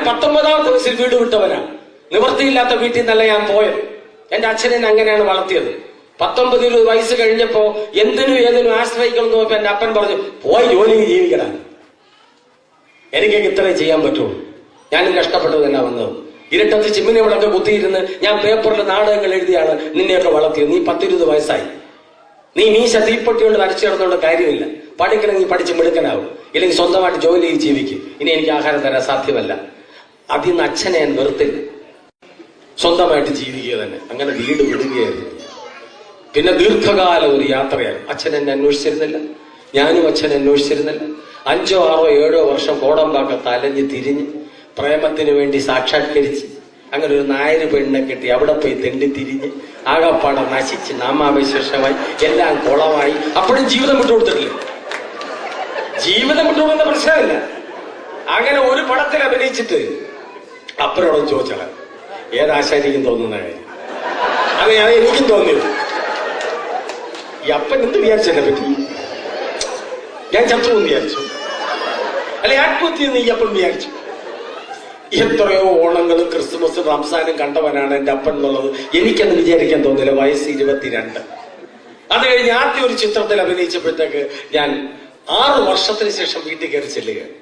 19ാമത്തെ വയസ്സിൽ വീട് വിട്ടവനാണ്. നിവൃത്തിയില്ലാത്ത വീട്ടിൽ നിന്നല്ല ഞാൻ പോയത്. എന്റെ അച്ഛനെ അങ്ങനെയാണ് വളർത്തിയത്. 19 വയസ്സ് കഴിഞ്ഞപ്പോ എന്തിനും ഏതിനും ആശ്രയിക്കണം എന്ന് നോക്കി എന്റെ അപ്പൻ പറഞ്ഞു, പോയി ജോലി ജീവിക്കണം. എനിക്കൊക്കെ ഇത്രേ ചെയ്യാൻ പറ്റുള്ളൂ. ഞാനും കഷ്ടപ്പെട്ടത് തന്നെ വന്നത്. ഇരട്ടത്ത് ചിമ്മിനെ വിളക്ക് കുത്തിയിരുന്ന് ഞാൻ പേപ്പറിൽ നാടകങ്ങൾ എഴുതിയാണ് നിന്നെയൊക്കെ വളർത്തിയത്. നീ 10-20 വയസ്സായി. നീ മീശ തീപ്പെട്ടി കൊണ്ട് വരച്ചു കിടന്നുകൊണ്ട് കാര്യമില്ല. പഠിക്കണം, നീ പഠിച്ച് മിടുക്കനാവും. ഇല്ലെങ്കിൽ സ്വന്തമായിട്ട് ജോലി ചെയ്ത് ജീവിക്കും. ഇനി എനിക്ക് ആഹാരം തരാൻ സാധ്യമല്ല. അതിൽ നിന്ന് അച്ഛനെ ഞാൻ വെറുത്തില്ല. സ്വന്തമായിട്ട് ജീവിക്കുക തന്നെ. അങ്ങനെ വീട് വിടുകയായിരുന്നു. പിന്നെ ദീർഘകാലം ഒരു യാത്രയായിരുന്നു. അച്ഛൻ എന്നെ അന്വേഷിച്ചിരുന്നില്ല, ഞാനും അച്ഛനെ അന്വേഷിച്ചിരുന്നില്ല. 5, 6, 7 വർഷം കോടമ്പാക്കത്ത് അലഞ്ഞ് തിരിഞ്ഞ് പ്രേമത്തിന് വേണ്ടി സാക്ഷാത്കരിച്ച് അങ്ങനെ ഒരു നായര് പെണ്ണിനെ കെട്ടി അവിടെ പോയി തെണ്ടി തിരിഞ്ഞ് ആകപ്പാടെ നശിച്ച് നാമാവശേഷമായി എല്ലാം കുളമായി. അപ്പോഴും ജീവിതം വിട്ടുകൊടുത്തിട്ടില്ല. ജീവിതം വിട്ടുകൊടുക്കുന്ന പ്രശ്നമില്ല. അങ്ങനെ ഒരു പടത്തിൽ അഭിനയിച്ചിട്ട് അപ്പനോടും ചോദിച്ചാൽ ഏതാശാരിക്കും തോന്നുന്ന കാര്യം അത് എനിക്കും തോന്നിയത്. ഈ അപ്പൻ എന്ത് വിചാരിച്ചെന്നെ പറ്റി? ഞാൻ ചത്തുവെന്ന് വിചാരിച്ചു, അല്ലെ ആത്മഹത്യ എന്ന് ഈ അപ്പൻ വിചാരിച്ചു. എത്രയോ ഓണങ്ങളും ക്രിസ്മസും റംസാനും കണ്ടവനാണ് എന്റെ അപ്പൻ എന്നുള്ളത് എനിക്കന്ന് വിചാരിക്കാൻ തോന്നില്ല. വയസ്സ് 22. അത് കഴിഞ്ഞ് ആദ്യം ഒരു ചിത്രത്തിൽ അഭിനയിച്ചപ്പോഴത്തേക്ക് ഞാൻ 6 വർഷത്തിന് ശേഷം വീട്ടിൽ കയറി ചെല്ലുകയാണ്.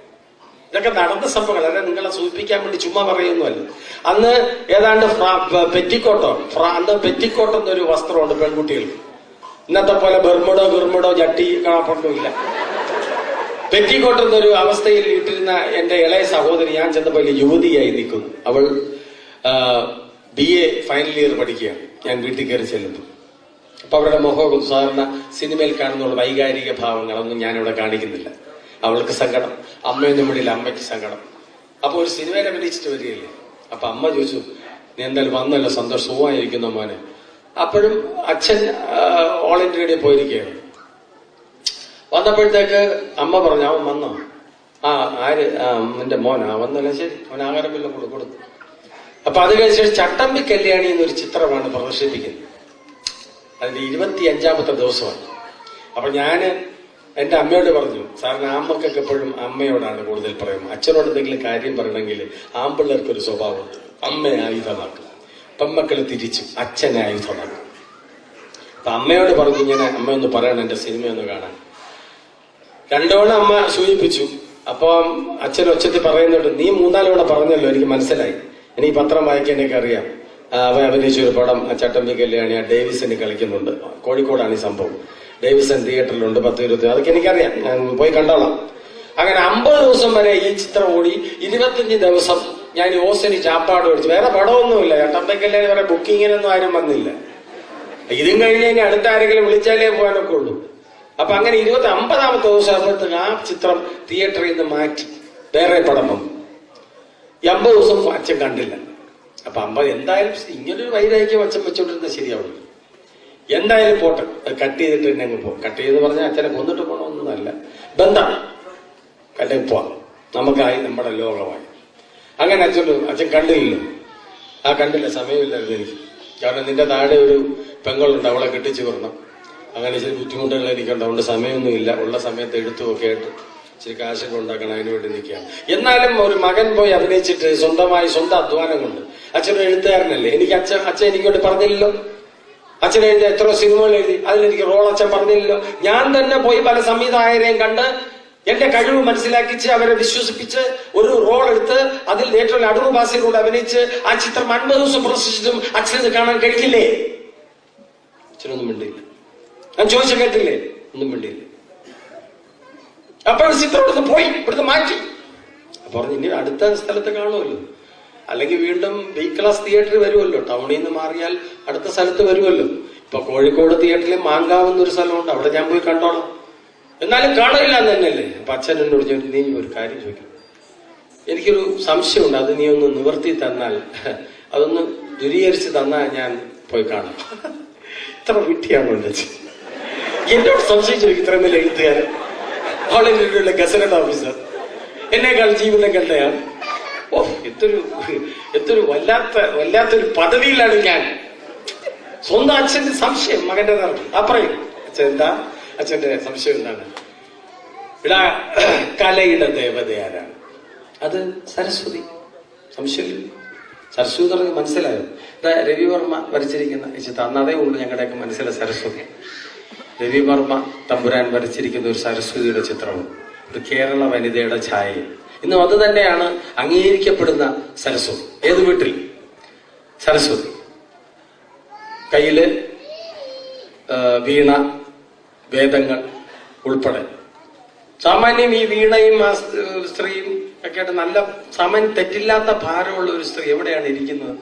ഇതൊക്കെ നടന്ന സംഭവങ്ങൾ, അല്ലെ നിങ്ങളെ സൂചിപ്പിക്കാൻ വേണ്ടി ചുമ്മാ പറയുന്നതല്ല. അന്ന് ഏതാണ്ട് പെറ്റിക്കോട്ടോ, അന്ന് പെറ്റിക്കോട്ട് എന്നൊരു വസ്ത്രമുണ്ട് പെൺകുട്ടികൾക്ക്. ഇന്നത്തെ പോലെ ബെർമുടോ ജട്ടി കാണാപ്പൊന്നും ഇല്ല. പെറ്റിക്കോട്ട് എന്നൊരു അവസ്ഥയിൽ ഇട്ടിരുന്ന എന്റെ ഇളയ സഹോദരി ഞാൻ ചെന്നപ്പോൾ യുവതിയായി നിൽക്കുന്നു. അവൾ BA ഫൈനൽ ഇയർ പഠിക്കുകയാണ്. ഞാൻ വീട്ടിൽ കയറി ചെല്ലുന്നു. അപ്പൊ അവരുടെ മുഖമൊക്കെ സാധാരണ സിനിമയിൽ കാണുന്നുള്ള വൈകാരിക ഭാവങ്ങളൊന്നും ഞാനിവിടെ കാണിക്കുന്നില്ല. അവൾക്ക് സങ്കടം, അമ്മയൊന്നും വിടില്ല, അമ്മയ്ക്ക് സങ്കടം. അപ്പൊ ഒരു സിനിമയിൽ അഭിനയിച്ചിട്ട് വരികയില്ലേ. അപ്പൊ അമ്മ ചോദിച്ചു, നീ എന്തായാലും വന്നല്ലോ, സന്തോഷമായിരിക്കുന്നു മോനെ. അപ്പോഴും അച്ഛൻ ഓൾ ഇന്ത്യയിൽ പോയിരിക്കുകയാണ്. വന്നപ്പോഴത്തേക്ക് അമ്മ പറഞ്ഞു, അവൻ വന്നോ? ആര്? എന്റെ മോനാ വന്നല്ലോ. ശരി, അവൻ ആഹാരം വല്ലതും കൊടുത്തു. അപ്പൊ അത് കഴിഞ്ഞ ചട്ടമ്പി കല്യാണി എന്നൊരു ചിത്രമാണ് പ്രദർശിപ്പിക്കുന്നത്. അതിന്റെ 25ാമത്തെ ദിവസമാണ്. അപ്പൊ ഞാന് എന്റെ അമ്മയോട് പറഞ്ഞു, സാറിന് ആമ്മക്കൊക്കെ എപ്പോഴും അമ്മയോടാണ് കൂടുതൽ പറയും. അച്ഛനോട് എന്തെങ്കിലും കാര്യം പറയണമെങ്കിൽ ആമ്പിള്ളേർക്കൊരു സ്വഭാവമുണ്ട്, അമ്മയെ ആയുധമാക്കും. പെമ്മക്കള് തിരിച്ചു അച്ഛനെ ആയുധമാക്കും. അപ്പൊ അമ്മയോട് പറഞ്ഞു, ഇങ്ങനെ അമ്മ ഒന്ന് പറയണം, എന്റെ സിനിമയൊന്ന് കാണാൻ. 2 തവണ അമ്മ സൂചിപ്പിച്ചു. അപ്പൊ അച്ഛൻ ഒച്ചത്തിൽ പറയുന്നുണ്ട്, നീ 3-4 തവണ പറഞ്ഞല്ലോ, എനിക്ക് മനസ്സിലായി. എനിക്ക് പത്രം വായിക്കാനൊക്കെ അറിയാം. അവൻ അഭിനയിച്ചൊരു പടം ചട്ടമ്പി കല്യാണി ഡേവിസിന് കളിക്കുന്നുണ്ട്. കോഴിക്കോടാണ് ഈ സംഭവം. ഡേവിസൺ തിയേറ്ററിലുണ്ട് 10-20. അതൊക്കെ എനിക്കറിയാം, ഞാൻ പോയി കണ്ടോളാം. അങ്ങനെ 50 ദിവസം വരെ ഈ ചിത്രം ഓടി. 25 ദിവസം ഞാൻ ഓസിന് ചാപ്പാട് മേടിച്ചു. വേറെ പടമൊന്നുമില്ല. ചട്ടമ്പി കല്യാണി വേറെ ബുക്കിങ്ങിനൊന്നും ആരും വന്നില്ല. ഇതും കഴിഞ്ഞ് ഇനി അടുത്ത ആരെങ്കിലും വിളിച്ചാലേ പോകാനൊക്കെ ഉള്ളൂ. അപ്പൊ അങ്ങനെ 50ാമത്തെ ദിവസം ആകുമ്പോഴത്തേക്ക് ആ ചിത്രം തിയേറ്ററിൽ നിന്ന് മാറ്റി വേറെ പടം വന്നു. 50 ദിവസം അച്ഛൻ കണ്ടില്ല. അപ്പൊ 50 എന്തായാലും ഇങ്ങനൊരു വൈരാഗ്യം അച്ഛൻ വെച്ചോണ്ടിരുന്നത് ശരിയാവുള്ളൂ. എന്തായാലും പോട്ടെ, കട്ട് ചെയ്തിട്ട് തന്നെ അങ്ങ് പോകും. കട്ട് ചെയ്ത് പറഞ്ഞാൽ അച്ഛനെ കൊന്നിട്ട് പോകണമെന്നല്ല, ബന്ധം കണ്ടെങ്കിൽ പോവാം, നമുക്കായി നമ്മുടെ ലോകമായി. അങ്ങനെ അച്ഛൻ കണ്ടില്ലല്ലോ. കണ്ടില്ല, സമയമില്ലായിരുന്നു എനിക്ക്. കാരണം നിന്റെ താഴെ ഒരു പെങ്ങളുണ്ട്, അവളെ കെട്ടിച്ചു വരണം. അങ്ങനെ ഇച്ചിരി ബുദ്ധിമുട്ടുകൾ എനിക്കുണ്ട്. അതുകൊണ്ട് സമയമൊന്നുമില്ല. ഉള്ള സമയത്ത് എഴുത്തുമൊക്കെ ആയിട്ട് ഇച്ചിരി കാശൊക്കെ ഉണ്ടാക്കണം, അതിനുവേണ്ടി നിൽക്കുകയാണ്. എന്നാലും ഒരു മകൻ പോയി അഭിനയിച്ചിട്ട് സ്വന്തം അധ്വാനം കൊണ്ട്, അച്ഛനൊരു എഴുത്തുകാരനല്ലേ, അച്ഛൻ എനിക്കോട്ട് പറഞ്ഞില്ലല്ലോ. അച്ഛൻ എഴുതി എത്രയോ സിനിമകൾ എഴുതി, അതിലെനിക്ക് റോൾ അച്ഛൻ പറഞ്ഞില്ലല്ലോ. ഞാൻ തന്നെ പോയി പല സംവിധായകരെയും കണ്ട് എന്റെ കഴിവ് മനസ്സിലാക്കിച്ച് അവരെ വിശ്വസിപ്പിച്ച് ഒരു റോൾ എടുത്ത് അതിൽ ഏറ്റവും അടൂർ ഭാഷയിലൂടെ അഭിനയിച്ച് ആ ചിത്രം 50 ദിവസം പ്രദർശിച്ചിട്ടും അച്ഛനത് കാണാൻ കഴിക്കില്ലേ? അച്ഛനൊന്നും മിണ്ടിയില്ല. ഞാൻ ചോദിച്ച കേട്ടില്ലേ? ഒന്നും മിണ്ടിയില്ല. അപ്പോൾ ചിത്രം ഇവിടുന്ന് പോയി, ഇവിടുന്ന് മാറ്റി. പറഞ്ഞു, ഇനി അടുത്ത സ്ഥലത്ത് കാണുമല്ലോ, അല്ലെങ്കിൽ വീണ്ടും B ക്ലാസ് തിയേറ്ററിൽ വരുമല്ലോ. ടൗണിൽ നിന്ന് മാറിയാൽ അടുത്ത സ്ഥലത്ത് വരുമല്ലോ. ഇപ്പൊ കോഴിക്കോട് തിയേറ്ററിൽ മാങ്കാവ് എന്നൊരു സ്ഥലമുണ്ട്, അവിടെ ഞാൻ പോയി കണ്ടോളാം. എന്നാലും കാണില്ല എന്ന് തന്നെയല്ലേ. അപ്പൊ അച്ഛൻ എന്നോട് ചോദിച്ചു, നീ ഒരു കാര്യം ചോദിക്കും, എനിക്കൊരു സംശയമുണ്ട്, അത് നീ ഒന്ന് നിവർത്തി തന്നാൽ, അതൊന്ന് ദൂരീകരിച്ച് തന്നാൽ ഞാൻ പോയി കാണാം. ഇത്ര വിട്ടിയാണോ എന്റെ അച്ഛൻ? എന്നോട് സംശയം ചോദിക്കും. ഇത്രയും വലിയ എഴുത്തുകാരൻ, ഓൾ ഇന്ത്യയിലുള്ള ഗസറ്റഡ് ഓഫീസർ, എന്നേക്കാൾ ജീവിതം കണ്ടയാൾ. എന്തൊരു വല്ലാത്തൊരു പദവിയിലാണ് ഞാൻ. സ്വന്തം അച്ഛന്റെ സംശയം മകന്റെ പറയും. അച്ഛൻ എന്താ? അച്ഛന്റെ സംശയം എന്താണ്? കലയുടെ ദേവതയാരാണ്? അത് സരസ്വതി. സംശയമില്ല. സരസ്വതി എന്ന് പറഞ്ഞ് മനസ്സിലായോ? രവിവർമ്മ വരച്ചിരിക്കുന്ന ഈ ചിത്രം അന്നതേ ഉള്ളൂ ഞങ്ങളുടെയൊക്കെ മനസ്സിലെ സരസ്വതി. രവിവർമ്മ തമ്പുരാൻ വരച്ചിരിക്കുന്ന ഒരു സരസ്വതിയുടെ ചിത്രവും ഒരു കേരള വനിതയുടെ ഛായയും ഇന്നും അത് തന്നെയാണ് അംഗീകരിക്കപ്പെടുന്ന സരസ്വതി. ഏത് വീട്ടിൽ സരസ്വതി, കയ്യില് വീണ, വേദങ്ങൾ ഉൾപ്പെടെ. സാമാന്യം ഈ വീണയും സ്ത്രീയും ഒക്കെ ആയിട്ട് നല്ല സാമാന്യം തെറ്റില്ലാത്ത ഭാരമുള്ള ഒരു സ്ത്രീ എവിടെയാണ് ഇരിക്കുന്നത്?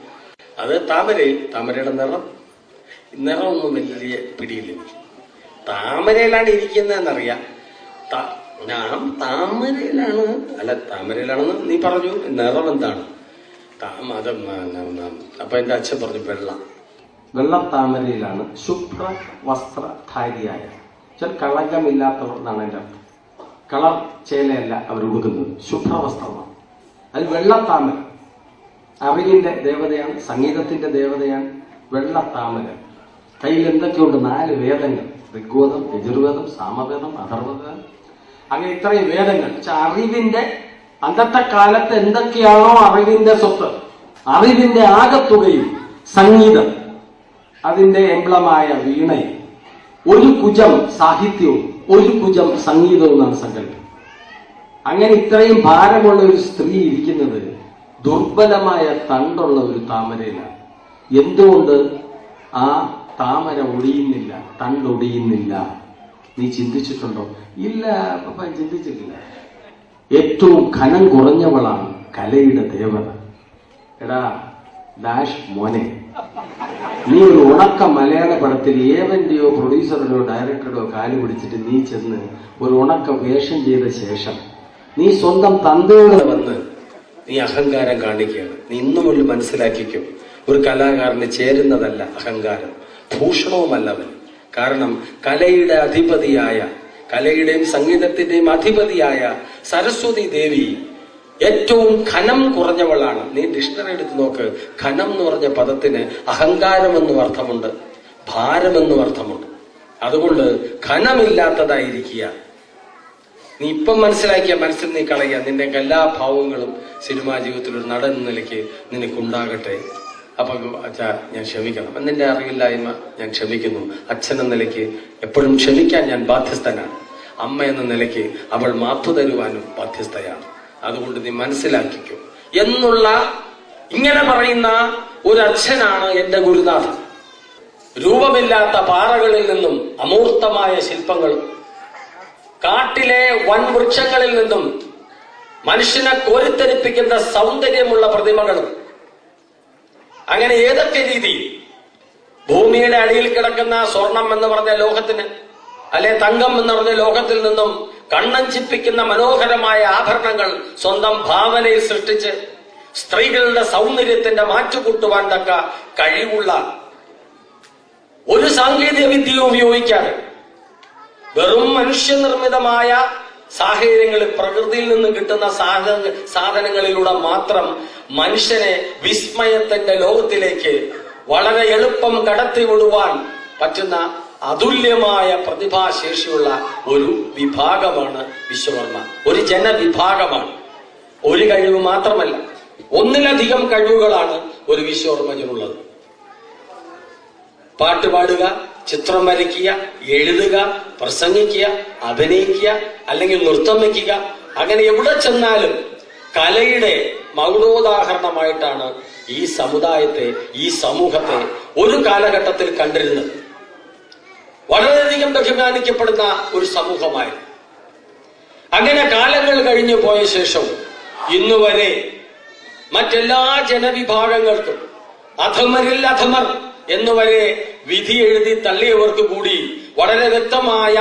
അത് താമരയിൽ. താമരയുടെ നിറമൊന്നും വലിയ പിടിയില്ല. താമരയിലാണ് ഇരിക്കുന്നതെന്നറിയാം. ഞാൻ താമരയിലാണ്, അല്ല താമരയിലാണെന്ന് നീ പറഞ്ഞു. നിറം എന്താണ്? അപ്പൊ എന്റെ അച്ഛൻ പറഞ്ഞു വെള്ള താമരയിലാണ് ശുഭ്ര വസ്ത്രധാരിയായ, കളങ്കമില്ലാത്തവർ എന്നാണ് എന്റെ അർത്ഥം. കളർ ചേലയല്ല അവർ ഉടുക്കുന്നത്, ശുഭ്രവസ്ത്രമാണ്. അത് വെള്ളത്താമര അറിവിന്റെ ദേവതയാണ്, സംഗീതത്തിന്റെ ദേവതയാണ് വെള്ളത്താമര. കയ്യിൽ എന്തൊക്കെയുണ്ട്? 4 വേദങ്ങൾ: ഋഗ്വേദം, യജുർവേദം, സാമവേദം, അഥർവവേദം. അങ്ങനെ ഇത്രയും വേദങ്ങൾ. അറിവിന്റെ അന്നത്തെ കാലത്ത് എന്തൊക്കെയാണോ അറിവിന്റെ സ്വത്ത്, അറിവിന്റെ ആകത്തുകയും സംഗീതം, അതിന്റെ എംബ്ലമായ വീണയും, ഒരു കുജം സാഹിത്യവും ഒരു കുജം സംഗീതവും എന്നാണ് സങ്കല്പം. അങ്ങനെ ഇത്രയും ഭാരമുള്ള ഒരു സ്ത്രീ ഇരിക്കുന്നത് ദുർബലമായ തണ്ടുള്ള ഒരു താമരയിലാണ്. എന്തുകൊണ്ട് ആ താമര ഒടിയുന്നില്ല, തണ്ടൊടിയുന്നില്ല? നീ ചിന്തിച്ചിട്ടുണ്ടോ? ഇല്ല പപ്പ, ചിന്തിച്ചിട്ടില്ല. ഏറ്റവും ഘനം കുറഞ്ഞവളാണ് കലയുടെ ദേവത. എടാ ഡാഷ് മോനെ, നീ ഒരു ഉണക്ക മലയാള പടത്തിൽ ഏവന്റെയോ പ്രൊഡ്യൂസറുടെയോ ഡയറക്ടറുടെയോ കാല് പിടിച്ചിട്ട് നീ ചെന്ന് ഒരു ഉണക്ക വേഷം ചെയ്ത ശേഷം നീ സ്വന്തം തന്തയോട് വന്ന് നീ അഹങ്കാരം കാണിക്കുകയാണ്. നീ ഇന്നു മുതൽ മനസ്സിലാക്കിക്കും, ഒരു കലാകാരന് ചേരുന്നതല്ല അഹങ്കാരം, ഭൂഷണവുമല്ലവൻ. കാരണം കലയുടെ അധിപതിയായ, കലയുടെയും സംഗീതത്തിന്റെയും അധിപതിയായ സരസ്വതി ദേവി ഏറ്റവും ഘനം കുറഞ്ഞവളാണ്. നീ ഡിക്ഷണറി എടുത്ത് നോക്ക്. ഘനം എന്ന് പറഞ്ഞ പദത്തിന് അഹങ്കാരം എന്നും അർത്ഥമുണ്ട്, ഭാരമെന്നും അർത്ഥമുണ്ട്. അതുകൊണ്ട് ഘനമില്ലാത്തതായിരിക്കുക. നീ ഇപ്പം മനസ്സിലാക്കിയ മനസ്സിൽ നീ കളയുക. നിന്റെ എല്ലാ ഭാവങ്ങളും സിനിമാ ജീവിതത്തിൽ ഒരു നടൻ എന്ന നിലയ്ക്ക് നിനക്കുണ്ടാകട്ടെ. അപ്പൊ അച്ഛാ ഞാൻ ക്ഷമിക്കണം, നിന്റെ അറിവില്ലായ്മ ഞാൻ ക്ഷമിക്കുന്നു. അച്ഛൻ എന്ന നിലയ്ക്ക് എപ്പോഴും ക്ഷമിക്കാൻ ഞാൻ ബാധ്യസ്ഥനാണ്. അമ്മ എന്ന നിലയ്ക്ക് അവൾ മാപ്പ് തരുവാനും ബാധ്യസ്ഥയാണ്. അതുകൊണ്ട് നീ മനസ്സിലാക്കിക്കോ എന്നുള്ള ഇങ്ങനെ പറയുന്ന ഒരു അച്ഛനാണ് എന്റെ ഗുരുനാഥൻ. രൂപമില്ലാത്ത പാറകളിൽ നിന്നും അമൂർത്തമായ ശില്പങ്ങളും, കാട്ടിലെ വൻ വൃക്ഷങ്ങളിൽ നിന്നും മനുഷ്യനെ കോരിത്തെരിപ്പിക്കുന്ന സൗന്ദര്യമുള്ള പ്രതിമകളും, അങ്ങനെ ഏതൊക്കെ രീതി ഭൂമിയുടെ അടിയിൽ കിടക്കുന്ന സ്വർണം എന്ന് പറഞ്ഞ ലോഹത്തിന്, അല്ലെ തങ്കം എന്ന് പറഞ്ഞ ലോഹത്തിൽ നിന്നും കണ്ണഞ്ചിപ്പിക്കുന്ന മനോഹരമായ ആഭരണങ്ങൾ സ്വന്തം ഭാവനയിൽ സൃഷ്ടിച്ച് സ്ത്രീകളുടെ സൗന്ദര്യത്തിന്റെ മാറ്റുകൂട്ടുവാൻ തക്ക കഴിവുള്ള ഒരു സാങ്കേതിക വിദ്യയും ഉപയോഗിക്കാതെ വെറും മനുഷ്യനിർമ്മിതമായ സാഹചര്യങ്ങളിൽ പ്രകൃതിയിൽ നിന്ന് കിട്ടുന്ന സാധനങ്ങളിലൂടെ മാത്രം മനുഷ്യനെ വിസ്മയത്തിന്റെ ലോകത്തിലേക്ക് വളരെ എളുപ്പം കടത്തിവിടുവാൻ പറ്റുന്ന അതുല്യമായ പ്രതിഭാശേഷിയുള്ള ഒരു വിഭാഗമാണ് വിശ്വകർമ്മ. ഒരു ജനവിഭാഗമാണ്. ഒരു കഴിവ് മാത്രമല്ല, ഒന്നിലധികം കഴിവുകളാണ് ഒരു വിശ്വകർമ്മജനുള്ളത്. പാട്ടുപാടുക, ചിത്രം വരയ്ക്കുക, എഴുതുക, പ്രസംഗിക്കുക, അഭിനയിക്കുക, അല്ലെങ്കിൽ നൃത്തം വയ്ക്കുക, അങ്ങനെ എവിടെ ചെന്നാലും കലയുടെ മൗഢോദാഹരണമായിട്ടാണ് ഈ സമുദായത്തെ, ഈ സമൂഹത്തെ ഒരു കാലഘട്ടത്തിൽ കണ്ടിരുന്നത്. വളരെയധികം ബഹുമാനിക്കപ്പെടുന്ന ഒരു സമൂഹമായി. അങ്ങനെ കാലങ്ങൾ കഴിഞ്ഞു പോയ ശേഷം ഇന്നുവരെ മറ്റെല്ലാ ജനവിഭാഗങ്ങൾക്കും അധമരിൽ അധമർ എന്നുവരെ വിധി എഴുതി തള്ളിയവർക്ക് കൂടി വളരെ വ്യക്തമായ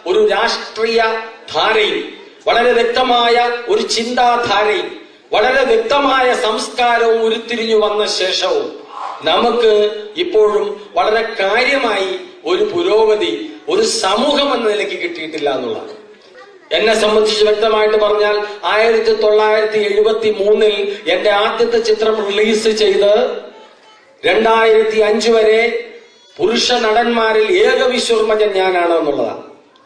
ഒരു രാഷ്ട്രീയ ധാരയും, വളരെ വ്യക്തമായ ഒരു ചിന്താധാരയും, വളരെ വ്യക്തമായ സംസ്കാരവും ഉരുത്തിരിഞ്ഞു വന്ന ശേഷവും നമുക്ക് ഇപ്പോഴും വളരെ കാര്യമായി ഒരു പുരോഗതി ഒരു സമൂഹം എന്ന നിലയ്ക്ക് കിട്ടിയിട്ടില്ല എന്നുള്ളതാണ്. എന്നെ സംബന്ധിച്ച് വ്യക്തമായിട്ട് പറഞ്ഞാൽ 1973 എന്റെ ആദ്യത്തെ ചിത്രം റിലീസ് ചെയ്ത് 2005 വരെ പുരുഷ നടന്മാരിൽ ഏക വിശ്വകർമ്മജൻ ഞാനാണ് എന്നുള്ളതാണ്.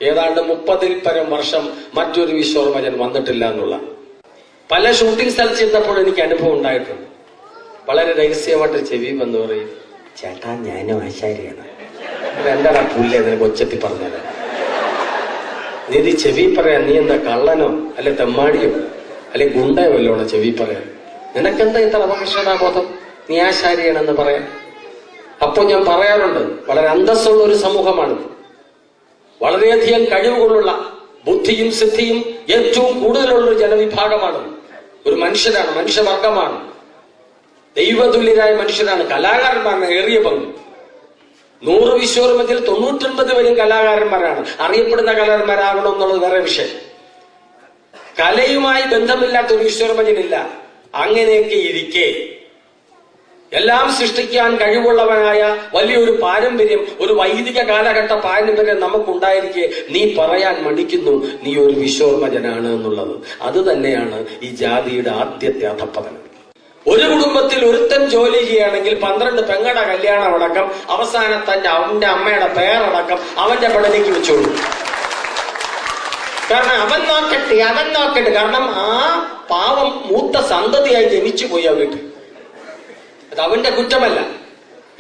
ഏതാണ്ട് 30-ൽ പരം വർഷം മറ്റൊരു വിശ്വകർമ്മജൻ വന്നിട്ടില്ല എന്നുള്ള. പല ഷൂട്ടിംഗ് സ്ഥലത്ത് ചെന്നപ്പോൾ എനിക്ക് അനുഭവം ഉണ്ടായിട്ടുണ്ട്. വളരെ രഹസ്യമായിട്ട് ചെവി വന്ന് പറയും, ചേട്ടാ ഞാനും ആശാരിയാണ്. എന്താടാ പുല്ലേ നിനക്ക് ഒച്ചത്തി പറഞ്ഞത്? നീ ചെവി പറയാൻ നീ എന്താ കള്ളനോ അല്ലെ തെമ്മാടിയോ അല്ലെ ഗുണ്ടയോ വല്ലോണോ ചെവി പറയാൻ? നിനക്കെന്താ ഇത്ര അപകർഷതാബോധം? നീ ആശാരിയാണെന്ന് പറയാൻ. അപ്പോൾ ഞാൻ പറയാറുണ്ട്, വളരെ അന്തസ്സുള്ള ഒരു സമൂഹമാണ്, വളരെയധികം കഴിവുകളുള്ള, ബുദ്ധിയും സിദ്ധിയും ഏറ്റവും കൂടുതലുള്ള ഒരു ജനവിഭാഗമാണ്, ഒരു മനുഷ്യരാണ്, മനുഷ്യവർഗമാണ്, ദൈവതുല്യരായ മനുഷ്യരാണ്, കലാകാരന്മാരാണ് ഏറിയ പങ്ക്. 100 വിശ്വകർമ്മത്തിൽ 99 പേരും കലാകാരന്മാരാണ്. അറിയപ്പെടുന്ന കലാകാരന്മാരാകണം എന്നുള്ളത് വേറെ വിഷയം. കലയുമായി ബന്ധമില്ലാത്ത ഒരു വിശ്വകർമ്മജനില്ല. അങ്ങനെയൊക്കെ ഇരിക്കെ എല്ലാം സൃഷ്ടിക്കാൻ കഴിവുള്ളവനായ വലിയൊരു പാരമ്പര്യം, ഒരു വൈദിക കാലഘട്ട പാരമ്പര്യം നമുക്കുണ്ടായിരിക്കെ നീ പറയാൻ മടിക്കുന്നു നീ ഒരു വിശ്വകർമ്മജനാണ് എന്നുള്ളത്. അത് തന്നെയാണ് ഈ ജാതിയുടെ ആദ്യത്തെ അധപ്പതനം. ഒരു കുടുംബത്തിൽ ഒരുത്തൻ ജോലി ചെയ്യുകയാണെങ്കിൽ 12 പെങ്ങടെ കല്യാണം അടക്കം അവസാനത്തന്റെ അവന്റെ അമ്മയുടെ പേരടക്കം അവന്റെ പടലേക്ക് വെച്ചോളൂ. കാരണം അവൻ നോക്കട്ടെ. കാരണം ആ പാവം മൂത്ത സന്തതിയായി ജനിച്ചു പോയി ആ വീട്ടിൽ. അത് അവന്റെ കുറ്റമല്ല.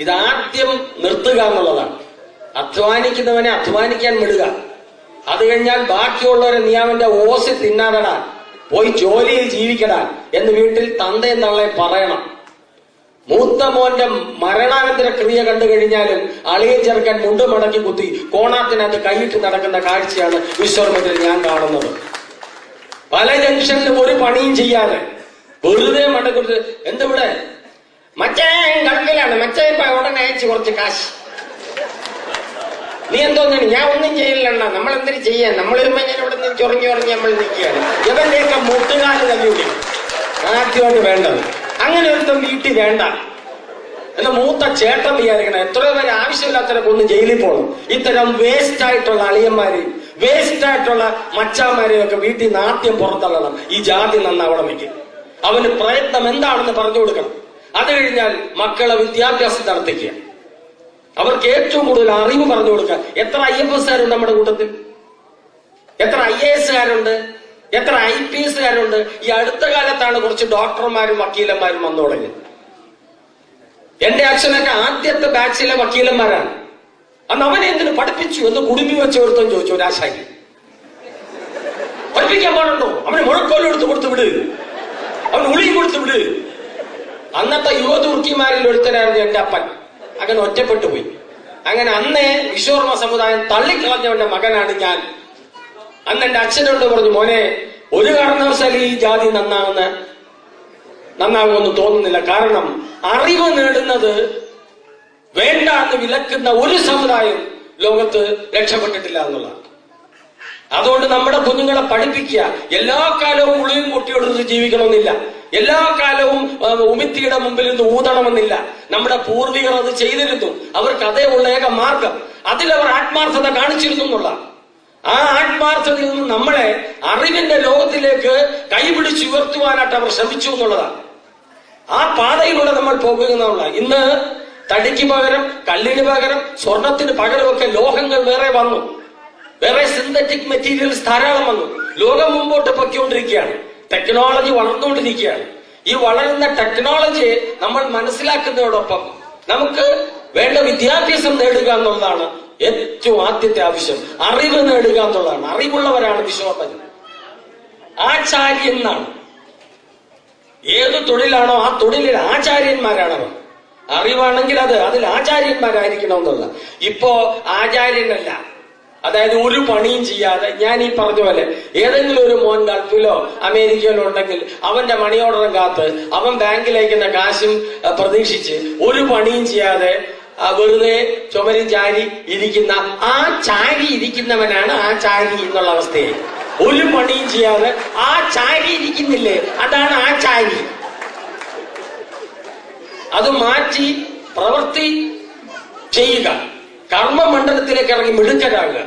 ഇതാദ്യം നിർത്തുക എന്നുള്ളതാണ്. അധ്വാനിക്കുന്നവനെ അധ്വാനിക്കാൻ വിടുക. അത് കഴിഞ്ഞാൽ ബാക്കിയുള്ളവരെ നീ അവന്റെ ഓസി തിന്നാതടാ, പോയി ജോലിയിൽ ജീവിക്കടാ എന്ന് വീട്ടിൽ തന്തയും തള്ളയും പറയണം. മൂത്ത മോന്റെ മരണാനന്തര ക്രിയ കണ്ടു കഴിഞ്ഞാലും അളിയൻ ചെറുക്കൻ മുണ്ട് മടക്കി കുത്തി കോണാത്തിനകത്ത് കൈയിട്ട് നടക്കുന്ന കാഴ്ചയാണ് വിശ്വകർമ്മത്തിൽ ഞാൻ കാണുന്നത്. പല ജംഗ്ഷനിലും ഒരു പണിയും ചെയ്യാതെ വെറുതെ മടക്കുറിച്ച് എന്തിവിടെ മറ്റേ ഗൾഫിലാണ്, മറ്റേ ഉടനെ അയച്ചു കുറച്ച് കാശ്. നീ എന്തോന്നാണ്? ഞാൻ ഒന്നും ചെയ്യില്ലണ്ട, നമ്മൾ എന്തിനു ചെയ്യാൻ? നമ്മളിരുമ്പോ ഞാൻ ഇവിടെ നിന്ന് ചൊറിഞ്ഞു നമ്മൾ നിൽക്കുകയാണ്. ഇവന്റെയൊക്കെ മുട്ടുകാല് തല്ലിവിടി ആദ്യമായിട്ട് വേണ്ടത്. അങ്ങനെ ഒരുത്തം വീട്ടിൽ വേണ്ട എന്ന മൂത്ത ചേട്ടൻ വിചാരിക്കണം. എത്രയോ പേര് ആവശ്യമില്ലാത്തവരൊക്കെ ഒന്ന് ജയിലിൽ പോകണം. ഇത്തരം വേസ്റ്റ് ആയിട്ടുള്ള അളിയന്മാരെയും വേസ്റ്റ് ആയിട്ടുള്ള മച്ചാന്മാരെയും ഒക്കെ വീട്ടിൽ നിന്ന് ആദ്യം പുറത്തള്ളണം. ഈ ജാതി നന്നാവണമെങ്കിൽ അവന് പ്രയത്നം എന്താണെന്ന് പറഞ്ഞു കൊടുക്കണം. അത് കഴിഞ്ഞാൽ മക്കളെ വിദ്യാഭ്യാസം നടത്തിക്കുക, അവർക്ക് ഏറ്റവും കൂടുതൽ അറിവ് പറഞ്ഞു കൊടുക്കുക. എത്ര IFSകാരുണ്ട് നമ്മുടെ കൂട്ടത്തിൽ? എത്ര IASകാരുണ്ട്? എത്ര IPSകാരുണ്ട്? ഈ അടുത്ത കാലത്താണ് കുറച്ച് ഡോക്ടർമാരും വക്കീലന്മാരും വന്നു തുടങ്ങിയത്. എന്റെ അച്ഛനൊക്കെ ആദ്യത്തെ ബാച്ചിലെ വക്കീലന്മാരാണ്. അന്ന് അവനെ എന്തിനു പഠിപ്പിച്ചു എന്ന് കുടുംബി വെച്ച ഒരുത്തം ചോദിച്ചു. ഒരാശാരി പഠിപ്പിക്കാൻ പാടുണ്ടോ? അവന് മുഴക്കോലും എടുത്ത് കൊടുത്തു വിട്, അവന് ഉളിയും കൊടുത്തു വിട്. അന്നത്തെ യുവതുർക്കിമാരിൽ ഒരുത്തനായിരുന്നു എന്റെ അപ്പൻ. അങ്ങനെ ഒറ്റപ്പെട്ടു പോയി. അങ്ങനെ അന്നേ വിശ്വകർമ്മ സമുദായം തള്ളിക്കളഞ്ഞവന്റെ മകനാണ് ഞാൻ. അന്ന് എന്റെ അച്ഛനോട് പറഞ്ഞു, മോനെ ഒരു കാരണവശാലും ഈ ജാതി നന്നാകുമെന്ന് തോന്നുന്നില്ല. കാരണം അറിവ് നേടുന്നത് വേണ്ട എന്ന് വിലക്കുന്ന ഒരു സമുദായം ലോകത്ത് രക്ഷപ്പെട്ടിട്ടില്ല എന്നുള്ളതാണ്. അതുകൊണ്ട് നമ്മുടെ കുഞ്ഞുങ്ങളെ പഠിപ്പിക്കുക. എല്ലാ കാലവും ഉളിയും കുട്ടിയോട് ജീവിക്കണമെന്നില്ല. എല്ലാ കാലവും ഉമിത്തിയുടെ മുമ്പിൽ നിന്ന് ഊതണമെന്നില്ല. നമ്മുടെ പൂർവികർ അത് ചെയ്തിരുന്നു. അവർക്ക് അതേ ഉള്ള ഏക മാർഗം. അതിലവർ ആത്മാർത്ഥത കാണിച്ചിരുന്നു എന്നുള്ള ആ ആത്മാർത്ഥതയിൽ നിന്ന് നമ്മളെ അറിവിന്റെ ലോകത്തിലേക്ക് കൈപിടിച്ചുയർത്തുവാനായിട്ട് അവർ ശ്രമിച്ചു എന്നുള്ളതാണ്. ആ പാതയിലൂടെ നമ്മൾ പോകുന്നുള്ള. ഇന്ന് തടിക്ക് പകരം, കല്ലിന് പകരം, സ്വർണത്തിന് പകരമൊക്കെ ലോഹങ്ങൾ വേറെ വന്നു. വേറെ സിന്തറ്റിക് മെറ്റീരിയൽസ് ധാരാളം വന്നു. ലോകം മുമ്പോട്ട് പൊയ്ക്കൊണ്ടിരിക്കുകയാണ്. ടെക്നോളജി വളർന്നുകൊണ്ടിരിക്കുകയാണ്. ഈ വളരുന്ന ടെക്നോളജിയെ നമ്മൾ മനസ്സിലാക്കുന്നതോടൊപ്പം നമുക്ക് വേണ്ട വിദ്യാഭ്യാസം നേടുക എന്നുള്ളതാണ് ഏറ്റവും ആദ്യത്തെ ആവശ്യം. അറിവ് നേടുക എന്നുള്ളതാണ്. അറിവുള്ളവരാണ് വിശ്വകർമ്മജൻ. ആചാര്യൻ എന്നാണ്. ഏത് തൊഴിലാണോ ആ തൊഴിലിൽ ആചാര്യന്മാരാണവർ. അറിവാണെങ്കിൽ അതിൽ ആചാര്യന്മാരായിരിക്കണം എന്നുള്ള. ഇപ്പോ ആചാര്യനല്ല, അതായത് ഒരു പണിയും ചെയ്യാതെ, ഞാൻ ഈ പറഞ്ഞ പോലെ ഏതെങ്കിലും ഒരു മോൻ ഗൾഫിലോ അമേരിക്കയിലോ ഉണ്ടെങ്കിൽ അവന്റെ മണി ഓർഡറും കാത്ത് അവൻ ബാങ്കിലേക്കുന്ന കാശും പ്രതീക്ഷിച്ച് ഒരു പണിയും ചെയ്യാതെ വെറുതെ ചുമരി ചാരി ഇരിക്കുന്ന ആ ചാരി ഇരിക്കുന്നവനാണ് ആ ചാരി എന്നുള്ള അവസ്ഥയെ. ഒരു പണിയും ചെയ്യാതെ ആ ചാരി ഇരിക്കുന്നില്ലേ, അതാണ് ആ ചാരി. അത് മാറ്റി പ്രവൃത്തി ചെയ്യുക, കർമ്മമണ്ഡലത്തിലേക്ക് ഇറങ്ങി മിടുക്കരാകുക.